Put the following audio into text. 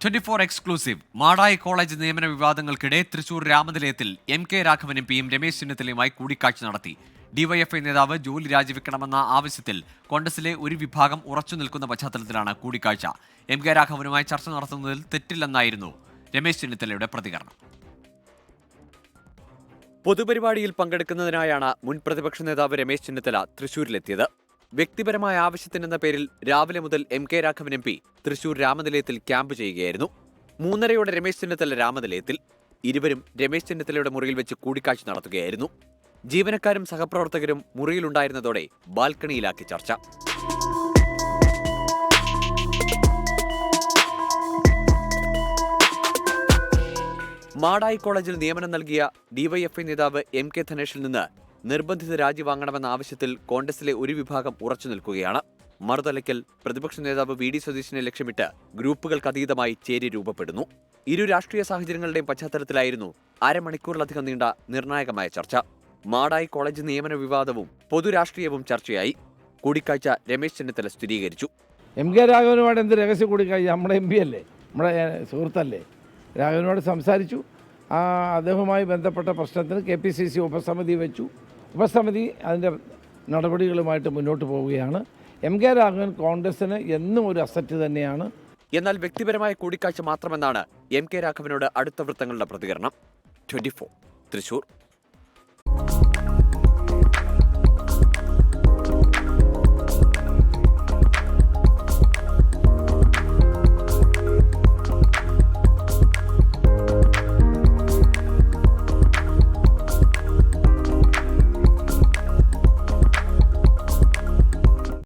24 exclusive Madayi college നിയമന വിവാദങ്ങൾക്കിടെ Thrissur രാമനിലയത്തിൽ MK രാഘവനും PM Ramesh ചെന്നിത്തലയുമായി കൂടിക്കാഴ്ച നടത്തി. ഡിവൈഎഫ്ഐ നേതാവ് ജോലി രാജിവെക്കണമെന്ന ആവശ്യത്തിൽ കോൺഗ്രസിലെ ഒരു വിഭാഗം ഉറച്ചു നിൽക്കുന്ന പശ്ചാത്തലത്തിലാണ് കൂടിക്കാഴ്ച. MK രാഘവനുമായി ചർച്ച നടത്തുന്നതിൽ തെറ്റില്ലെന്നായിരുന്നു രമേശ് ചെന്നിത്തലയുടെ പ്രതികരണം. പൊതുപരിപാടിയിൽ പങ്കെടുക്കുന്നതിനായാണ് മുൻ പ്രതിപക്ഷ നേതാവ് രമേശ് ചെന്നിത്തല തൃശൂരിലെത്തിയത്. വ്യക്തിപരമായ ആവശ്യത്തിനെന്ന പേരിൽ രാവിലെ മുതൽ MK രാഘവൻ MP തൃശൂർ രാമനിലയത്തിൽ ക്യാമ്പ് ചെയ്യുകയായിരുന്നു. 3:30 രമേശ് ചെന്നിത്തല രാമനിലയത്തിൽ. ഇരുവരും രമേശ് ചെന്നിത്തലയുടെ മുറിയിൽ വെച്ച് കൂടിക്കാഴ്ച നടത്തുകയായിരുന്നു. ജീവനക്കാരും സഹപ്രവർത്തകരും മുറിയിലുണ്ടായിരുന്നതോടെ ബാൽക്കണിയിലാക്കി ചർച്ച. മാടായി കോളേജിൽ നിയമനം നൽകിയ ഡിവൈഎഫ്ഐ നേതാവ് MK ധനേഷിൽ നിന്ന് നിർബന്ധിത രാജി വാങ്ങണമെന്ന ആവശ്യത്തിൽ കോൺഗ്രസിലെ ഒരു വിഭാഗം ഉറച്ചു നിൽക്കുകയാണ്. മറുതലയ്ക്കൽ പ്രതിപക്ഷ നേതാവ് VD സതീശനെ ലക്ഷ്യമിട്ട് ഗ്രൂപ്പുകൾക്കതീതമായി ചേരി രൂപപ്പെടുന്നു. ഇരു രാഷ്ട്രീയ സാഹചര്യങ്ങളുടെയും പശ്ചാത്തലത്തിലായിരുന്നു അരമണിക്കൂറിലധികം നീണ്ട നിർണായകമായ ചർച്ച. മാടായി കോളേജ് നിയമന വിവാദവും പൊതുരാഷ്ട്രീയവും ചർച്ചയായി. കൂടിക്കാഴ്ച രമേശ് ചെന്നിത്തല സ്ഥിരീകരിച്ചു. MK രാഘവനുമായിട്ട് എന്ത് രഹസ്യ കൂടിക്കാഴ്ച? നമ്മുടെ MP അല്ലേ, നമ്മുടെ സുഹൃത്തല്ലേ. രാഘവനോട് സംസാരിച്ചു. അദ്ദേഹവുമായി ബന്ധപ്പെട്ട പ്രശ്നത്തിന് KPCC ഉപസമിതി വെച്ചു. ഉപസമിതി അതിൻ്റെ നടപടികളുമായിട്ട് മുന്നോട്ട് പോവുകയാണ്. MK രാഘവൻ കോൺഗ്രസിന് എന്നും ഒരു അസറ്റ് തന്നെയാണ്. എന്നാൽ വ്യക്തിപരമായ കൂടിക്കാഴ്ച മാത്രമെന്നാണ് MK രാഘവനോട് അടുത്ത വൃത്തങ്ങളുടെ പ്രതികരണം. 24 തൃശൂർ.